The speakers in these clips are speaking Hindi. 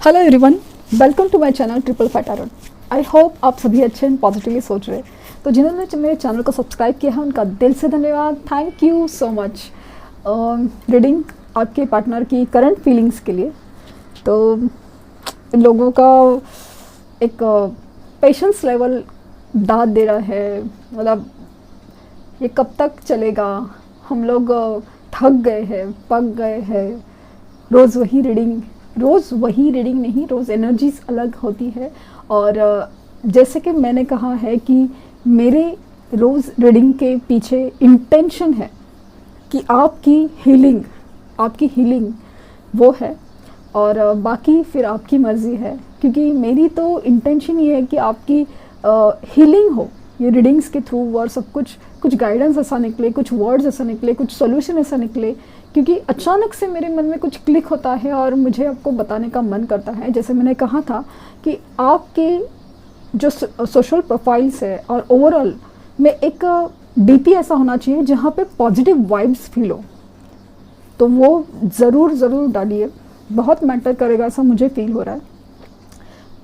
Hello everyone, welcome to my channel triple fat iron. I hope आप सभी अच्छे एंड पॉजिटिवली सोच रहे हैं। तो जिन्होंने मेरे चैनल को सब्सक्राइब किया है उनका दिल से धन्यवाद। Thank you so much. Reading आपके पार्टनर की करंट फीलिंग्स के लिए। तो लोगों का एक पेशेंस लेवल दाद दे रहा है, मतलब ये कब तक चलेगा। हम लोग थक गए हैं, पक गए हैं। रोज़ वही रीडिंग नहीं, रोज़ एनर्जीज अलग होती है। और जैसे कि मैंने कहा है कि मेरे रोज़ रीडिंग के पीछे इंटेंशन है कि आपकी हीलिंग वो है, और बाकी फिर आपकी मर्ज़ी है। क्योंकि मेरी तो इंटेंशन ये है कि आपकी हीलिंग हो ये रीडिंग्स के थ्रू, और सब कुछ गाइडेंस ऐसा निकले, कुछ वर्ड्स ऐसा निकले, कुछ सॉल्यूशन ऐसा निकले। क्योंकि अचानक से मेरे मन में कुछ क्लिक होता है और मुझे आपको बताने का मन करता है। जैसे मैंने कहा था कि आपके जो सोशल प्रोफाइल्स है और ओवरऑल में एक डीपी ऐसा होना चाहिए जहाँ पे पॉजिटिव वाइब्स फील हो। तो वो ज़रूर डालिए, बहुत मैटर करेगा, ऐसा मुझे फील हो रहा है।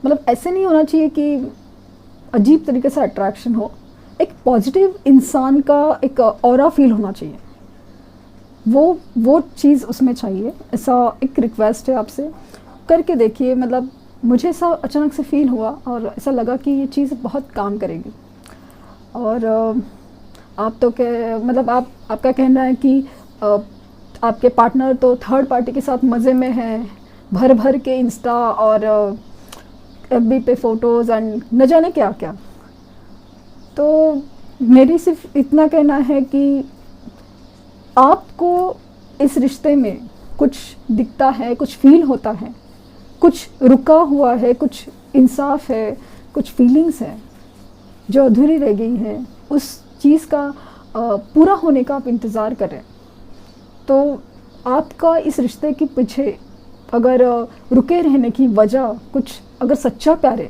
मतलब ऐसे नहीं होना चाहिए कि अजीब तरीके से अट्रैक्शन हो। एक पॉजिटिव इंसान का एक ऑरा फील होना चाहिए, वो चीज़ उसमें चाहिए। ऐसा एक रिक्वेस्ट है आपसे, करके देखिए। मतलब मुझे ऐसा अचानक से फील हुआ और ऐसा लगा कि ये चीज़ बहुत काम करेगी। और आप तो मतलब आपका कहना है कि आपके पार्टनर तो थर्ड पार्टी के साथ मज़े में है, भर के इंस्टा और एफबी पे फ़ोटोज़ एंड न जाने क्या क्या। तो मेरी सिर्फ इतना कहना है कि आपको इस रिश्ते में कुछ दिखता है, कुछ फील होता है, कुछ रुका हुआ है, कुछ इंसाफ है, कुछ फीलिंग्स है जो अधूरी रह गई है। उस चीज़ का पूरा होने का आप इंतज़ार कर रहे हैं। तो आपका इस रिश्ते के पीछे अगर रुके रहने की वजह कुछ, अगर सच्चा प्यार है,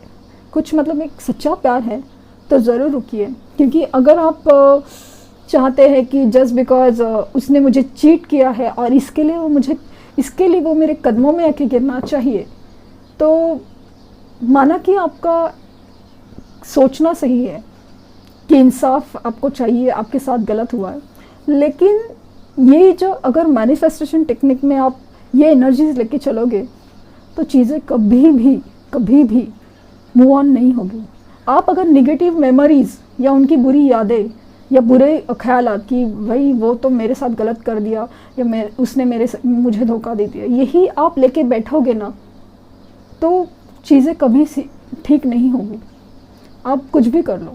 कुछ मतलब एक सच्चा प्यार है, तो ज़रूर रुकिए। क्योंकि अगर आप चाहते हैं कि जस्ट बिकॉज उसने मुझे चीट किया है और इसके लिए वो मेरे कदमों में आके गिरना चाहिए, तो माना कि आपका सोचना सही है कि इंसाफ आपको चाहिए, आपके साथ गलत हुआ है। लेकिन ये जो अगर मैनिफेस्टेशन टेक्निक में आप ये एनर्जीज लेके चलोगे तो चीज़ें कभी भी मूव ऑन नहीं होगी। आप अगर निगेटिव मेमोरीज या उनकी बुरी यादें या बुरे ख्यालात कि भाई वो तो मेरे साथ गलत कर दिया या उसने मुझे धोखा दे दिया, यही आप लेके बैठोगे ना, तो चीज़ें कभी ठीक नहीं होंगी। आप कुछ भी कर लो,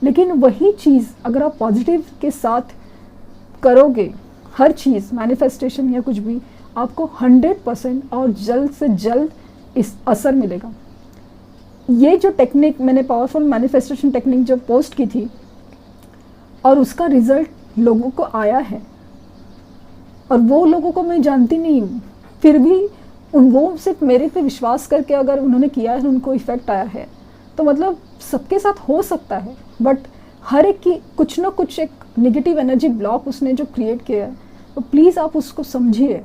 लेकिन वही चीज़ अगर आप पॉजिटिव के साथ करोगे, हर चीज़ मैनिफेस्टेशन या कुछ भी, आपको 100% और जल्द से जल्द इस असर मिलेगा। ये जो टेक्निक मैंने पावरफुल मैनिफेस्टेशन टेक्निक जो पोस्ट की थी और उसका रिज़ल्ट लोगों को आया है, और वो लोगों को मैं जानती नहीं हूँ, फिर भी वो सिर्फ मेरे पे विश्वास करके अगर उन्होंने किया है, उनको इफ़ेक्ट आया है, तो मतलब सबके साथ हो सकता है। बट हर एक की कुछ ना कुछ एक नेगेटिव एनर्जी ब्लॉक उसने जो क्रिएट किया है, तो प्लीज़ आप उसको समझिए।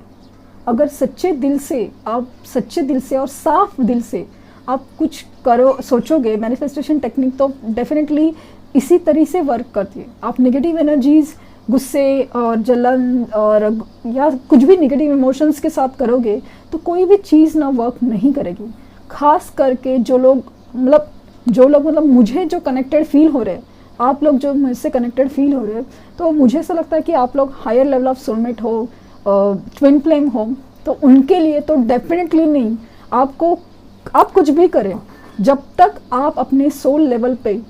अगर सच्चे दिल से और साफ दिल से आप कुछ करो, सोचोगे, मैनिफेस्टेशन टेक्निक तो डेफिनेटली इसी तरह से वर्क करती है। आप नेगेटिव एनर्जीज, गुस्से और जलन और या कुछ भी नेगेटिव इमोशंस के साथ करोगे तो कोई भी चीज़ ना वर्क नहीं करेगी। खास करके जो लोग मतलब मुझे जो कनेक्टेड फील हो रहे हैं, आप लोग जो मुझसे कनेक्टेड फील हो रहे हैं, तो मुझे ऐसा लगता है कि आप लोग हायर लेवल ऑफ सोलमेट हो, ट्विन फ्लेम हो, तो उनके लिए तो डेफिनेटली नहीं। आप कुछ भी करें, जब तक आप अपने सोल लेवल पे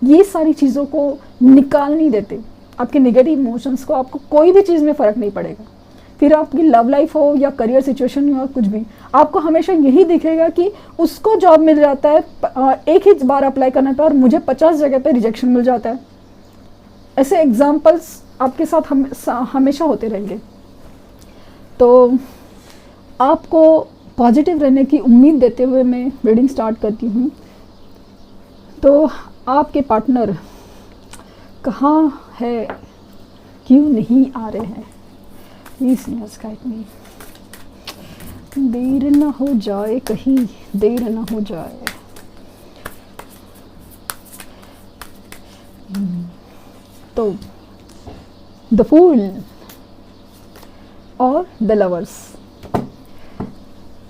ये सारी चीज़ों को निकाल नहीं देते, आपके नेगेटिव इमोशंस को, आपको कोई भी चीज़ में फ़र्क नहीं पड़ेगा। फिर आपकी लव लाइफ हो या करियर सिचुएशन हो, कुछ भी, आपको हमेशा यही दिखेगा कि उसको जॉब मिल जाता है एक ही बार अप्लाई करने पर, और मुझे 50 जगह पे रिजेक्शन मिल जाता है। ऐसे एग्जाम्पल्स आपके साथ हमेशा होते रहेंगे। तो आपको पॉजिटिव रहने की उम्मीद देते हुए मैं रीडिंग स्टार्ट करती हूँ। तो आपके पार्टनर कहाँ है, क्यों नहीं आ रहे हैं? Please guide me. देर न हो जाए, कहीं देर न हो जाए। तो द फूल और द लवर्स,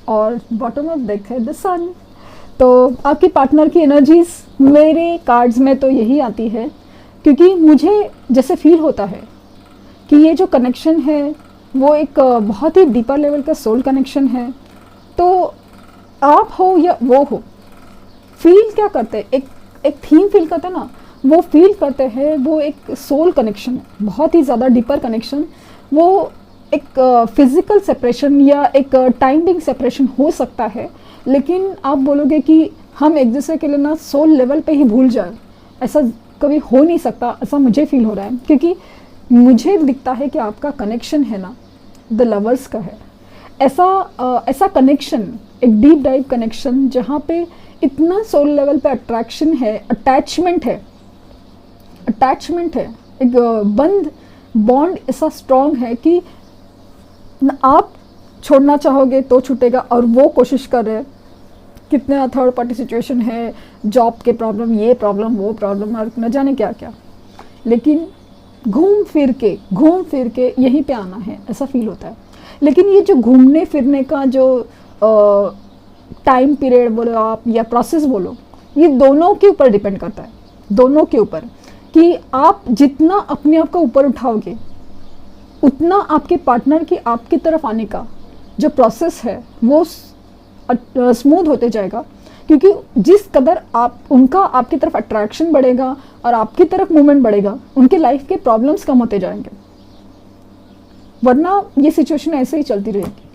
और बॉटम ऑफ डेक है द सन। तो आपकी पार्टनर की एनर्जीज मेरे कार्ड्स में तो यही आती है, क्योंकि मुझे जैसे फील होता है कि ये जो कनेक्शन है वो एक बहुत ही डीपर लेवल का सोल कनेक्शन है। तो आप हो या वो हो, फील क्या करते हैं, एक थीम फील करते हैं ना, वो फील करते हैं, वो एक सोल कनेक्शन है, बहुत ही ज़्यादा डीपर कनेक्शन। वो एक फिजिकल सेपरेशन या एक टाइम बिंग सेपरेशन हो सकता है, लेकिन आप बोलोगे कि हम एक दूसरे के लिए ना सोल लेवल पे ही भूल जाए, ऐसा कभी हो नहीं सकता, ऐसा मुझे फील हो रहा है। क्योंकि मुझे दिखता है कि आपका कनेक्शन है ना द लवर्स का है। ऐसा कनेक्शन, एक डीप डाइव कनेक्शन, जहाँ पे इतना सोल लेवल पे अट्रैक्शन है, अटैचमेंट है, एक बॉन्ड ऐसा स्ट्रॉन्ग है कि आप छोड़ना चाहोगे तो छूटेगा, और वो कोशिश कर रहे हैं। कितने थर्ड पार्टी सिचुएशन है, जॉब के प्रॉब्लम, ये प्रॉब्लम, वो प्रॉब्लम, और न जाने क्या क्या, लेकिन घूम फिर के यहीं पे आना है, ऐसा फील होता है। लेकिन ये जो घूमने फिरने का जो टाइम पीरियड बोलो आप या प्रोसेस बोलो, ये दोनों के ऊपर डिपेंड करता है, दोनों के ऊपर, कि आप जितना अपने आप को ऊपर उठाओगे उतना आपके पार्टनर की आपकी तरफ आने का जो प्रोसेस है वो स्मूथ होते जाएगा। क्योंकि जिस कदर उनका आपकी तरफ अट्रैक्शन बढ़ेगा और आपकी तरफ मूवमेंट बढ़ेगा, उनके लाइफ के प्रॉब्लम्स कम होते जाएंगे, वरना ये सिचुएशन ऐसे ही चलती रहेगी।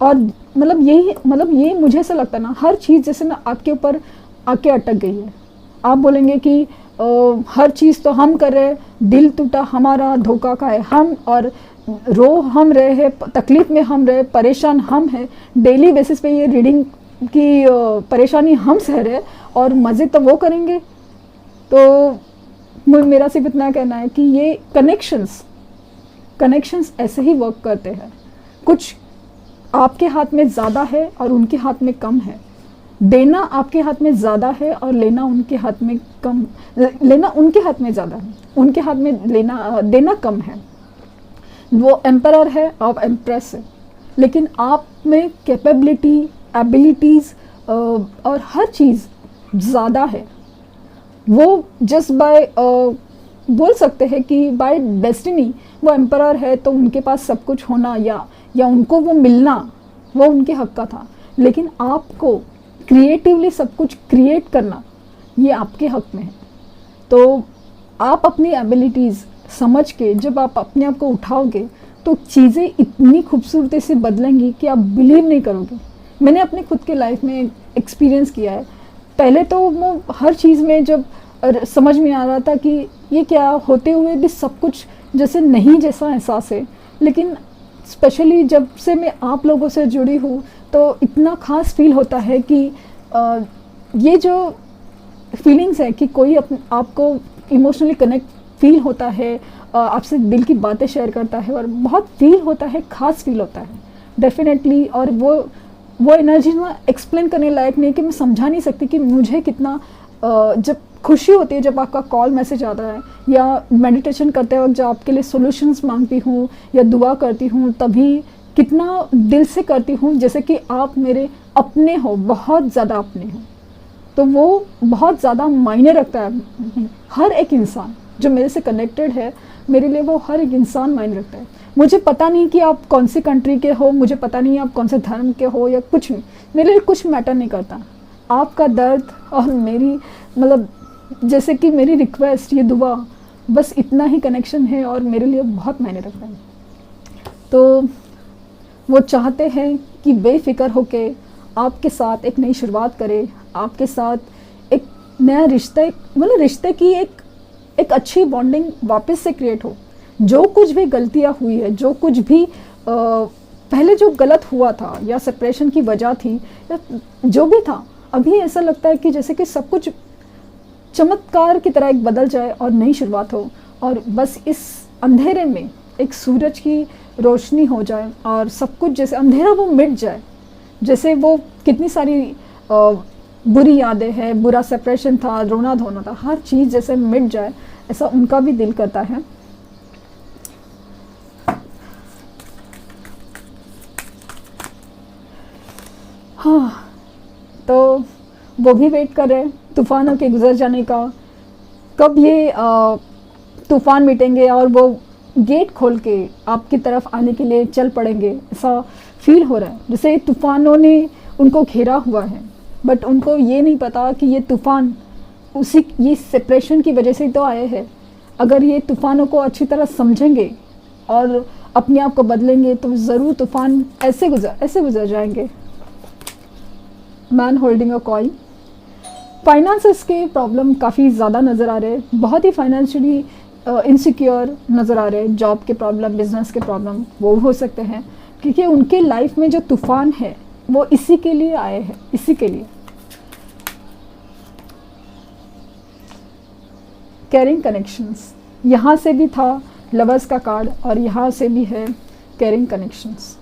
और मतलब ये मुझे ऐसा लगता है ना, हर चीज़ जैसे ना आपके ऊपर आके अटक गई है। आप बोलेंगे कि हर चीज़ तो हम कर रहे, दिल टूटा हमारा, धोखा खाए हम, और रो हम रहे हैं, तकलीफ में हम रहे, परेशान हम हैं, डेली बेसिस पे ये रीडिंग की परेशानी हम सह रहे, और मज़े तो वो करेंगे। तो मेरा सिर्फ इतना कहना है कि ये कनेक्शंस ऐसे ही वर्क करते हैं। कुछ आपके हाथ में ज़्यादा है और उनके हाथ में कम है, देना आपके हाथ में ज़्यादा है और लेना उनके हाथ में कम, लेना उनके हाथ में ज़्यादा है, उनके हाथ में देना कम है। वो एम्परर है, आप एम्प्रेस है, लेकिन आप में कैपेबिलिटी, एबिलिटीज़ और हर चीज़ ज़्यादा है। वो जस्ट बाय बोल सकते हैं कि बाय डेस्टिनी वो एम्परर है, तो उनके पास सब कुछ होना या उनको वो मिलना वो उनके हक का था। लेकिन आपको क्रिएटिवली सब कुछ क्रिएट करना ये आपके हक में है। तो आप अपनी एबिलिटीज़ समझ के जब आप अपने आप को उठाओगे तो चीज़ें इतनी खूबसूरती से बदलेंगी कि आप बिलीव नहीं करोगे। मैंने अपने खुद के लाइफ में एक्सपीरियंस किया है। पहले तो वो हर चीज़ में जब समझ में आ रहा था कि ये क्या होते हुए भी सब कुछ जैसे नहीं जैसा एहसास है, लेकिन स्पेशली जब से मैं आप लोगों से जुड़ी हूँ तो इतना ख़ास फील होता है कि ये जो फीलिंग्स है कि कोई आपको इमोशनली कनेक्ट फील होता है, आपसे दिल की बातें शेयर करता है, और बहुत फील होता है, ख़ास फील होता है डेफिनेटली। और वो एनर्जी ना एक्सप्लेन करने लायक नहीं, कि मैं समझा नहीं सकती कि मुझे कितना जब खुशी होती है जब आपका कॉल मैसेज आता है, या मेडिटेशन करते वक्त जब आपके लिए सॉल्यूशंस मांगती हूँ या दुआ करती हूँ, तभी कितना दिल से करती हूँ जैसे कि आप मेरे अपने हो, बहुत ज़्यादा अपने हो। तो वो बहुत ज़्यादा मायने रखता है। हर एक इंसान जो मेरे से कनेक्टेड है, मेरे लिए वो हर एक इंसान मायने रखता है। मुझे पता नहीं कि आप कौन सी कंट्री के हो, मुझे पता नहीं आप कौन से धर्म के हो या कुछ नहीं, मेरे लिए कुछ मैटर नहीं करता। आपका दर्द और मेरी जैसे कि मेरी रिक्वेस्ट, ये दुआ, बस इतना ही कनेक्शन है और मेरे लिए बहुत मायने रखता है। तो वो चाहते हैं कि बेफिक्र होके आपके साथ एक नई शुरुआत करें, आपके साथ एक नया रिश्ता, रिश्ते की एक अच्छी बॉन्डिंग वापस से क्रिएट हो। जो कुछ भी गलतियाँ हुई है, जो कुछ भी पहले जो गलत हुआ था या सेपरेशन की वजह थी या जो भी था, अभी ऐसा लगता है कि जैसे कि सब कुछ चमत्कार की तरह एक बदल जाए और नई शुरुआत हो, और बस इस अंधेरे में एक सूरज की रोशनी हो जाए और सब कुछ जैसे अंधेरा वो मिट जाए, जैसे वो कितनी सारी बुरी यादें हैं, बुरा सेपरेशन था, रोना धोना था, हर चीज़ जैसे मिट जाए, ऐसा उनका भी दिल करता है। हाँ, तो वो भी वेट कर रहे हैं तूफानों के गुजर जाने का, कब ये तूफान मिटेंगे और वो गेट खोल के आपकी तरफ आने के लिए चल पड़ेंगे। ऐसा फील हो रहा है जैसे तूफानों ने उनको घेरा हुआ है, बट उनको ये नहीं पता कि ये तूफान ये सेपरेशन की वजह से तो आए हैं। अगर ये तूफानों को अच्छी तरह समझेंगे और अपने आप को बदलेंगे तो ज़रूर तूफान ऐसे गुजर जाएंगे। Man holding a coin, finances के प्रॉब्लम काफ़ी ज़्यादा नज़र आ रहे हैं, बहुत ही फाइनेंशियली इनसिक्योर नज़र आ रहे हैं। जॉब के प्रॉब्लम, बिजनेस के प्रॉब्लम वो हो सकते हैं, क्योंकि उनके लाइफ में जो तूफान है वो इसी के लिए आए हैं, इसी के लिए। कैरिंग कनेक्शंस, यहाँ से भी था लवर्स का कार्ड और यहाँ से भी है कैरिंग कनेक्शंस।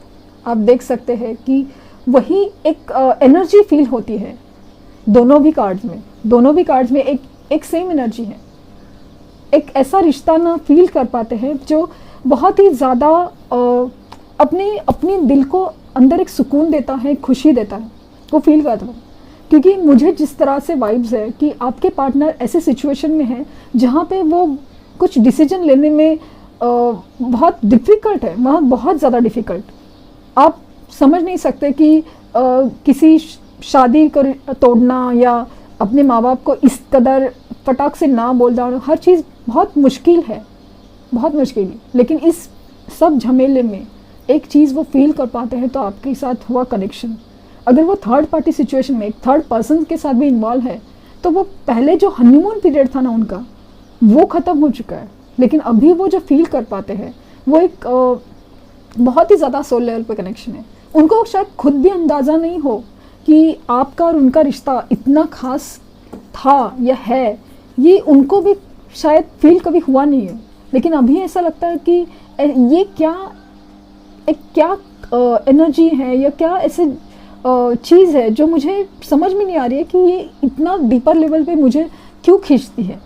आप देख सकते हैं कि वही एक एनर्जी फील होती है दोनों भी कार्ड्स में एक सेम एनर्जी है। एक ऐसा रिश्ता ना फील कर पाते हैं जो बहुत ही ज़्यादा अपने दिल को अंदर एक सुकून देता है, खुशी देता है, वो फील करता है। क्योंकि मुझे जिस तरह से वाइब्स है कि आपके पार्टनर ऐसे सिचुएशन में है जहाँ पे वो कुछ डिसीजन लेने में बहुत डिफ़िकल्ट है, वहाँ बहुत ज़्यादा डिफ़िकल्ट। आप समझ नहीं सकते कि किसी शादी को तोड़ना या अपने माँ बाप को इस कदर फटाक से ना बोल जाना, हर चीज़ बहुत मुश्किल है, बहुत मुश्किल है। लेकिन इस सब झमेले में एक चीज़ वो फील कर पाते हैं, तो आपके साथ हुआ कनेक्शन। अगर वो थर्ड पार्टी सिचुएशन में एक थर्ड पर्सन के साथ भी इन्वॉल्व है, तो वो पहले जो हनीमून पीरियड था ना उनका, वो ख़त्म हो चुका है। लेकिन अभी वो जो फील कर पाते हैं वो एक बहुत ही ज़्यादा सोल लेवल पे कनेक्शन है। उनको शायद खुद भी अंदाज़ा नहीं हो कि आपका और उनका रिश्ता इतना खास था या है, ये उनको भी शायद फील कभी हुआ नहीं है। लेकिन अभी ऐसा लगता है कि ये क्या एनर्जी है या क्या ऐसे चीज़ है जो मुझे समझ में नहीं आ रही है कि ये इतना डीपर लेवल पे मुझे क्यों खींचती है।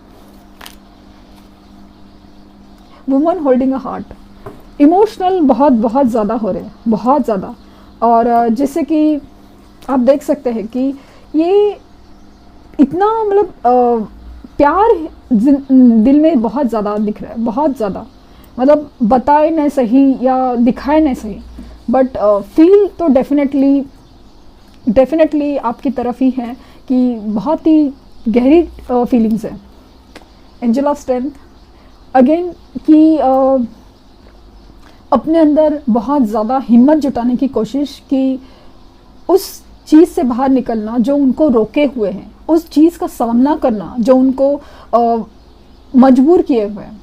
Woman holding a heart, emotional बहुत ज़्यादा हो रहे हैं, बहुत ज़्यादा। और जैसे कि आप देख सकते हैं कि ये इतना मतलब प्यार दिल में बहुत ज़्यादा दिख रहा है, बहुत ज़्यादा। मतलब बताए नहीं सही या दिखाए नहीं सही, बट फील तो डेफिनेटली आपकी तरफ ही है कि बहुत ही गहरी फीलिंग्स है। एंजल ऑफ स्ट्रेंथ अगेन कि अपने अंदर बहुत ज़्यादा हिम्मत जुटाने की कोशिश कि उस चीज़ से बाहर निकलना जो उनको रोके हुए हैं, उस चीज़ का सामना करना जो उनको मजबूर किए हुए हैं।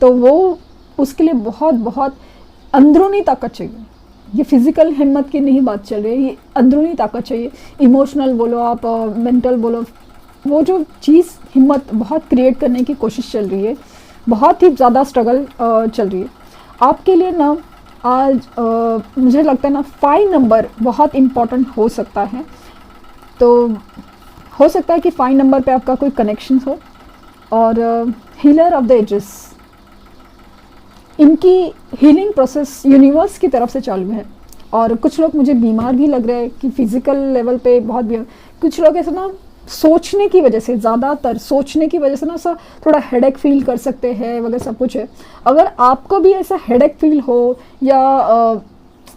तो वो उसके लिए बहुत अंदरूनी ताकत चाहिए। ये फिज़िकल हिम्मत की नहीं बात चल रही है, ये अंदरूनी ताकत चाहिए। इमोशनल बोलो आप, मेंटल बोलो, वो जो चीज़ हिम्मत बहुत क्रिएट करने की कोशिश चल रही है, बहुत ही ज़्यादा स्ट्रगल चल रही है आपके लिए ना। आज मुझे लगता है ना 5 नंबर बहुत इम्पॉर्टेंट हो सकता है। तो हो सकता है कि 5 नंबर पे आपका कोई कनेक्शन हो। और हीलर ऑफ द एजेस, इनकी हीलिंग प्रोसेस यूनिवर्स की तरफ से चालू है। और कुछ लोग मुझे बीमार भी लग रहे हैं कि फिज़िकल लेवल पे बहुत बीमार। कुछ लोग ऐसा ना सोचने की वजह से, ज़्यादातर सोचने की वजह से ना ऐसा थोड़ा हेडेक फील कर सकते हैं वगैरह सब कुछ है। अगर आपको भी ऐसा हेडेक फील हो या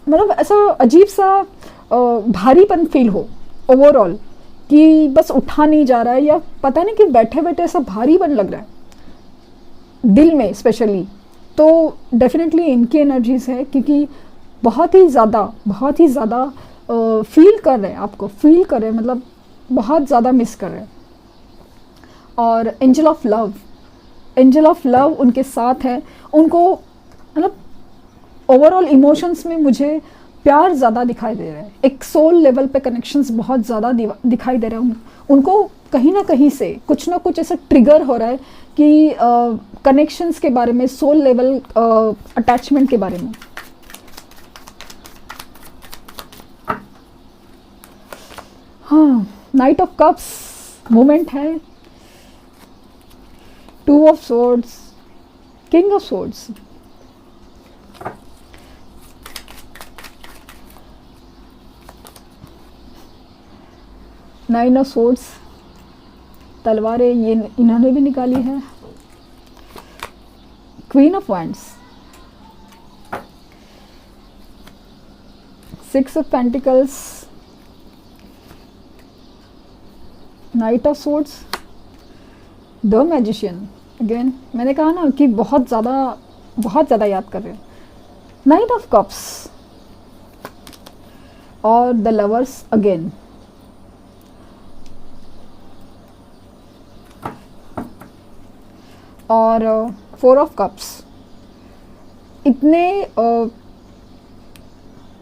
मतलब ऐसा अजीब सा भारीपन फील हो ओवरऑल कि बस उठा नहीं जा रहा है या पता नहीं कि बैठे बैठे ऐसा भारीपन लग रहा है दिल में स्पेशली, तो डेफिनेटली इनकी एनर्जीज़ है। क्योंकि बहुत ही ज़्यादा फील कर रहे हैं, आपको फील कर रहे हैं, मतलब बहुत ज़्यादा मिस कर रहे हैं। और एंजल ऑफ लव उनके साथ है। उनको मतलब ओवरऑल इमोशंस में मुझे प्यार ज़्यादा दिखाई दे रहा है। एक सोल लेवल पे कनेक्शंस बहुत ज़्यादा दिखाई दे रहे हैं। उनको कहीं ना कहीं से कुछ ना कुछ ऐसा ट्रिगर हो रहा है कि कनेक्शंस के बारे में, सोल लेवल अटैचमेंट के बारे में। हाँ, नाइट ऑफ कप्स मोमेंट है, two of swords, king of swords, nine of swords, तलवारें ये इन्होंने भी निकाली है, queen of wands, six of pentacles, night of swords, the magician. Again मैंने कहा ना कि बहुत ज़्यादा याद कर रहे हैं। नाइट ऑफ कप्स और द लवर्स अगेन। और फोर ऑफ कप्स। इतने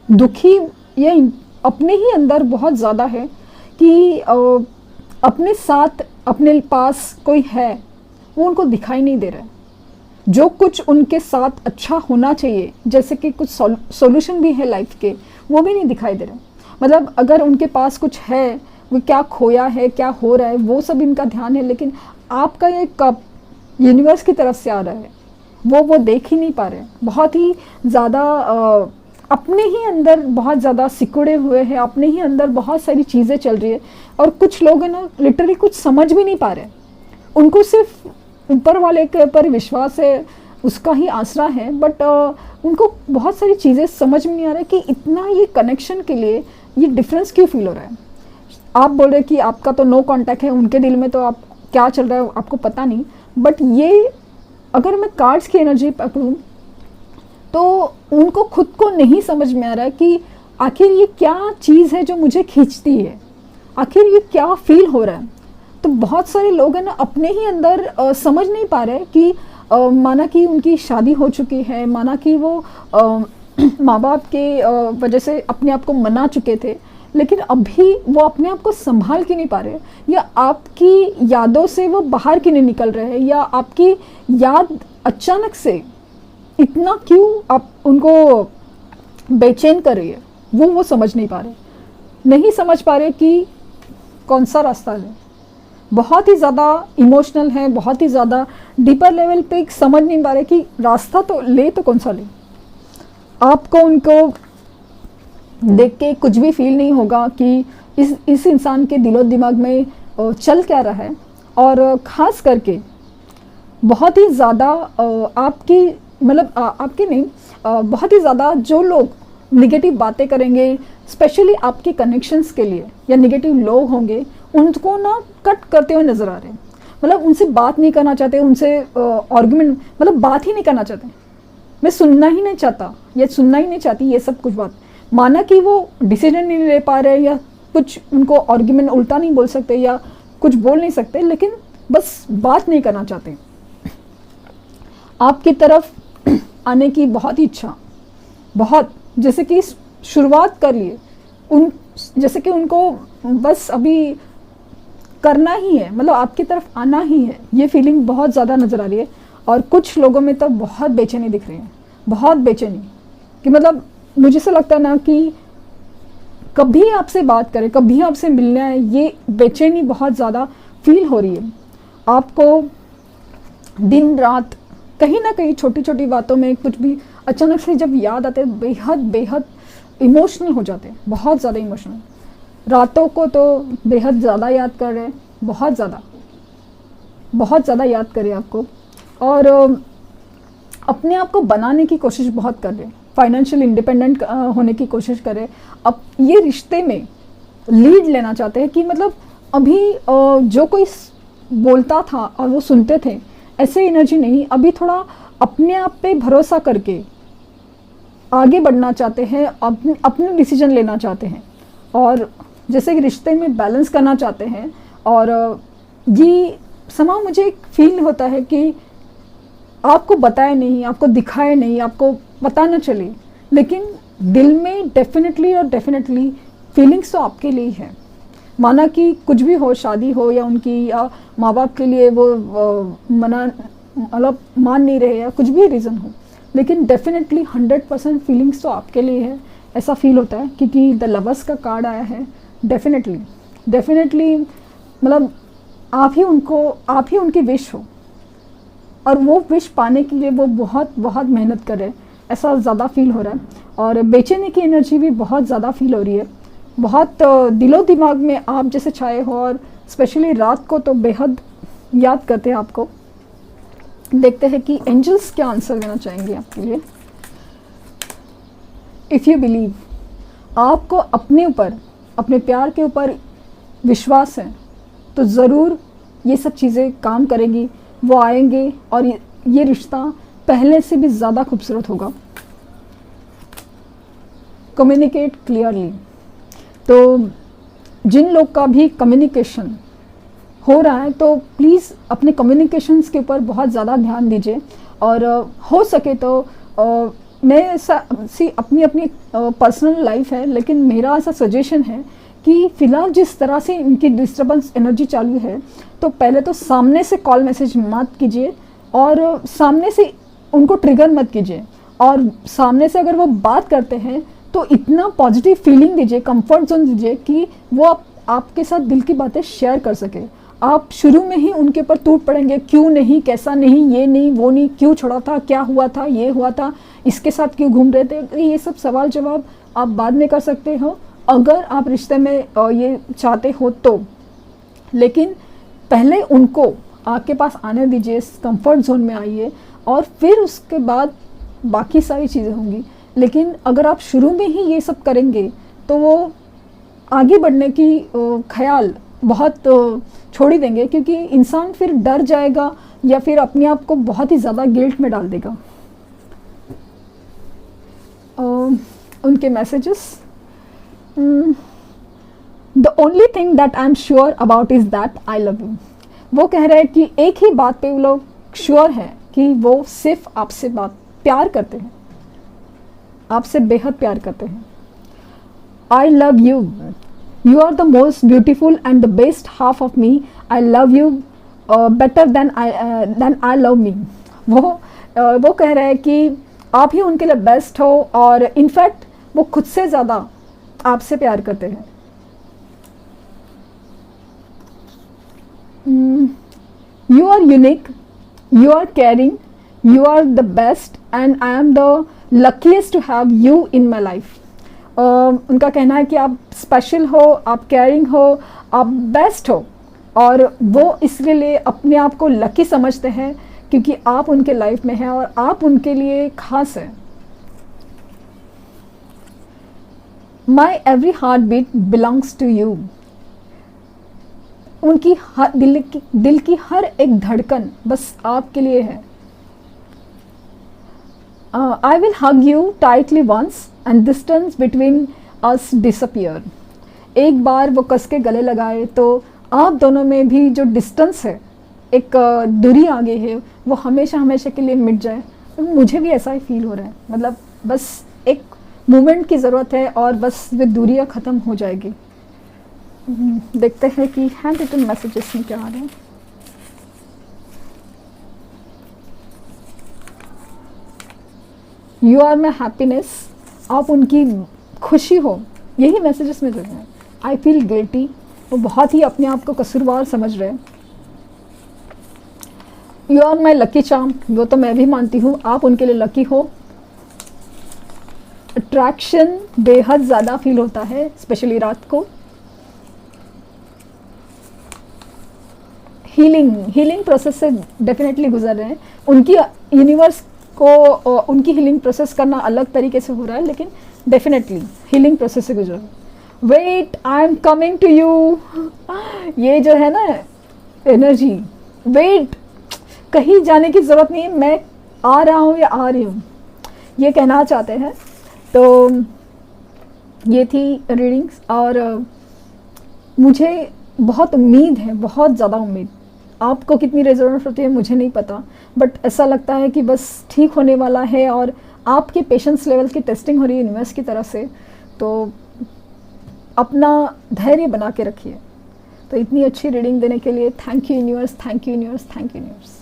दुखी ये अपने ही अंदर बहुत ज़्यादा है कि अपने साथ अपने पास कोई है वो उनको दिखाई नहीं दे रहा है। जो कुछ उनके साथ अच्छा होना चाहिए, जैसे कि कुछ सॉल्यूशन भी है लाइफ के, वो भी नहीं दिखाई दे रहा। मतलब अगर उनके पास कुछ है, वो क्या खोया है, क्या हो रहा है, वो सब इनका ध्यान है, लेकिन आपका ये कप यूनिवर्स की तरफ से आ रहा है, वो देख ही नहीं पा रहे। बहुत ही ज़्यादा अपने ही अंदर बहुत ज़्यादा सिकुड़े हुए हैं, अपने ही अंदर बहुत सारी चीज़ें चल रही है। और कुछ लोग हैं ना, लिटरली कुछ समझ भी नहीं पा रहे। उनको सिर्फ ऊपर वाले के ऊपर विश्वास है, उसका ही आसरा है, बट उनको बहुत सारी चीज़ें समझ में नहीं आ रहा है कि इतना ये कनेक्शन के लिए ये डिफरेंस क्यों फील हो रहा है। आप बोल रहे कि आपका तो नो कांटेक्ट है, उनके दिल में तो आप क्या चल रहा है आपको पता नहीं। बट ये अगर मैं कार्ड्स की एनर्जी पकड़ूँ तो उनको खुद को नहीं समझ में आ रहा है कि आखिर ये क्या चीज़ है जो मुझे खींचती है, आखिर ये क्या फील हो रहा है। तो बहुत सारे लोग हैं ना, अपने ही अंदर समझ नहीं पा रहे कि माना कि उनकी शादी हो चुकी है, माना कि वो माँ बाप के वजह से अपने आप को मना चुके थे, लेकिन अभी वो अपने आप को संभाल क्यों नहीं पा रहे, या आपकी यादों से वो बाहर क्यों नहीं निकल रहे हैं, या आपकी याद अचानक से इतना क्यों आप उनको बेचैन कर रही है, वो समझ नहीं पा रहे, नहीं समझ पा रहे कि कौन सा रास्ता है। बहुत ही ज़्यादा इमोशनल है, बहुत ही ज़्यादा डीपर लेवल पे समझ नहीं पा रहे कि रास्ता तो ले तो कौन सा ले। आपको उनको देख के कुछ भी फील नहीं होगा कि इस इंसान के दिलो दिमाग में चल क्या रहा है। और ख़ास करके बहुत ही ज़्यादा आपकी मतलब आपके नहीं, बहुत ही ज़्यादा जो लोग निगेटिव बातें करेंगे, स्पेशली आपके कनेक्शंस के लिए, या निगेटिव लोग होंगे, उनको ना कट करते हुए नज़र आ रहे हैं। मतलब उनसे बात नहीं करना चाहते, उनसे आर्गुमेंट मतलब बात ही नहीं करना चाहते। मैं सुनना ही नहीं चाहता, या सुनना ही नहीं चाहती ये सब कुछ बात। माना कि वो डिसीजन नहीं ले पा रहे, या कुछ उनको आर्गुमेंट उल्टा नहीं बोल सकते, या कुछ बोल नहीं सकते, लेकिन बस बात नहीं करना चाहते। आपकी तरफ आने की बहुत ही इच्छा, बहुत, जैसे कि शुरुआत कर लिए जैसे कि उनको बस अभी करना ही है, मतलब आपकी तरफ आना ही है। ये फीलिंग बहुत ज़्यादा नज़र आ रही है। और कुछ लोगों में तो बहुत बेचैनी दिख रही है, बहुत बेचैनी, कि मतलब मुझे से लगता है ना कि कभी आपसे बात करें, कभी आपसे मिलना है, ये बेचैनी बहुत ज़्यादा फील हो रही है। आपको दिन रात कहीं ना कहीं छोटी छोटी बातों में कुछ भी अचानक से जब याद आते हैं, बेहद इमोशनल हो जाते हैं, बहुत ज़्यादा इमोशनल। रातों को तो बेहद ज़्यादा याद कर रहे हैं, बहुत ज़्यादा याद कर रहे हैं आपको। और अपने आप को बनाने की कोशिश बहुत कर रहे हैं, फाइनेंशियल इंडिपेंडेंट होने की कोशिश कर रहे हैं। अब ये रिश्ते में लीड लेना चाहते हैं कि मतलब अभी जो कोई बोलता था और वो सुनते थे, ऐसे एनर्जी नहीं, अभी थोड़ा अपने आप पे भरोसा करके आगे बढ़ना चाहते हैं, अपने डिसीजन लेना चाहते हैं, और जैसे कि रिश्ते में बैलेंस करना चाहते हैं। और ये समा मुझे एक फील होता है कि आपको बताए नहीं, आपको दिखाए नहीं, आपको पता न चले, लेकिन दिल में डेफिनेटली फीलिंग्स तो आपके लिए है। माना कि कुछ भी हो, शादी हो या उनकी, या माँ बाप के लिए वो मतलब मान नहीं रहे, या कुछ भी रीज़न हो, लेकिन डेफिनेटली 100% फीलिंग्स तो आपके लिए है। ऐसा फील होता है क्योंकि द लवर्स का कार्ड आया है। डेफिनेटली डेफिनेटली मतलब आप ही उनकी विश हो, और वो विश पाने के लिए वो बहुत बहुत मेहनत कर रहे हैं, ऐसा ज़्यादा फील हो रहा है। और बेचैनी की एनर्जी भी बहुत ज़्यादा फील हो रही है, बहुत दिलो दिमाग में आप जैसे छाए हो, और स्पेशली रात को तो बेहद याद करते हैं आपको। देखते हैं कि एंजल्स क्या आंसर देना चाहेंगे आपके लिए। इफ़ यू बिलीव, आपको अपने ऊपर, अपने प्यार के ऊपर विश्वास है, तो ज़रूर ये सब चीज़ें काम करेंगी, वो आएंगे और ये रिश्ता पहले से भी ज़्यादा खूबसूरत होगा। कम्युनिकेट क्लियरली, तो जिन लोग का भी कम्युनिकेशन हो रहा है तो प्लीज़ अपने कम्युनिकेशंस के ऊपर बहुत ज़्यादा ध्यान दीजिए। और हो सके तो मैं ऐसा अपनी पर्सनल लाइफ है, लेकिन मेरा ऐसा सजेशन है कि फ़िलहाल जिस तरह से इनकी डिस्टर्बेंस एनर्जी चालू है, तो पहले तो सामने से कॉल मैसेज मत कीजिए, और सामने से उनको ट्रिगर मत कीजिए, और सामने से अगर वो बात करते हैं तो इतना पॉजिटिव फीलिंग दीजिए, कंफर्ट जोन दीजिए कि वो आपके साथ दिल की बातें शेयर कर सके। आप शुरू में ही उनके ऊपर टूट पड़ेंगे, क्यों नहीं, कैसा नहीं, ये नहीं, वो नहीं, क्यों छोड़ा था, क्या हुआ था, ये हुआ था, इसके साथ क्यों घूम रहे थे, ये सब सवाल जवाब आप बाद में कर सकते हो अगर आप रिश्ते में ये चाहते हो तो। लेकिन पहले उनको आपके पास आने दीजिए, कंफर्ट जोन में आइए, और फिर उसके बाद बाकी सारी चीज़ें होंगी। लेकिन अगर आप शुरू में ही ये सब करेंगे तो वो आगे बढ़ने की ख्याल बहुत छोड़ ही देंगे, क्योंकि इंसान फिर डर जाएगा या फिर अपने आप को बहुत ही ज़्यादा गिल्ट में डाल देगा। उनके messages, the only thing that I am sure about is that I love you. वो कह रहे हैं कि एक ही बात पे वो लोग श्योर हैं कि वो सिर्फ आपसे प्यार करते हैं, आपसे बेहद प्यार करते हैं। I love you, you are the most beautiful and the best half of me, I love you better than I love me. वो कह रहे हैं कि आप ही उनके लिए बेस्ट हो, और इनफैक्ट वो खुद से ज़्यादा आपसे प्यार करते हैं। You are unique, you are caring, you are the best and I am the luckiest to have you in my life। उनका कहना है कि आप स्पेशल हो, आप केयरिंग हो, आप बेस्ट हो, और वो इसलिए अपने आप को लकी समझते हैं क्योंकि आप उनके लाइफ में हैं और आप उनके लिए खास हैं। My every heartbeat belongs to you। उनकी दिल की हर एक धड़कन बस आपके लिए है। I will hug you tightly once and distance between us disappear। एक बार वो कस के गले लगाए तो आप दोनों में भी जो डिस्टेंस है, एक दूरी आ गई है, वो हमेशा हमेशा के लिए मिट जाए। मुझे भी ऐसा ही फील हो रहा है, मतलब बस एक मोमेंट की ज़रूरत है और बस वे दूरियां ख़त्म हो जाएगी। देखते हैं कि हैंड रिटन मैसेजेस में क्या आ रहे हैं। यू आर माई हैप्पीनेस, आप उनकी खुशी हो, यही मैसेजेस में जो है। आई फील गिल्टी, वो बहुत ही अपने आप को कसूरवार समझ रहे हैं। You are my lucky charm, वो तो मैं भी मानती हूँ आप उनके लिए लकी हो। अट्रैक्शन बेहद ज़्यादा फील होता है, स्पेशली रात को। हीलिंग प्रोसेस से डेफिनेटली गुजर रहे हैं। उनकी यूनिवर्स को उनकी हीलिंग प्रोसेस करना अलग तरीके से हो रहा है, लेकिन डेफिनेटली हीलिंग प्रोसेस से गुजर रहे हैं। Wait, I am coming to you, ये जो है ना एनर्जी, वेट, कहीं जाने की ज़रूरत नहीं है, मैं आ रहा हूँ या आ रही हूँ, ये कहना चाहते हैं। तो ये थी रीडिंग्स, और मुझे बहुत उम्मीद है, बहुत ज़्यादा उम्मीद। आपको कितनी रेजोनेंस होती है मुझे नहीं पता, बट ऐसा लगता है कि बस ठीक होने वाला है, और आपके पेशेंस लेवल की टेस्टिंग हो रही है यूनिवर्स की तरफ से। तो अपना धैर्य बना के रखिए। तो इतनी अच्छी रीडिंग देने के लिए thank you universe, thank you universe, thank you universe.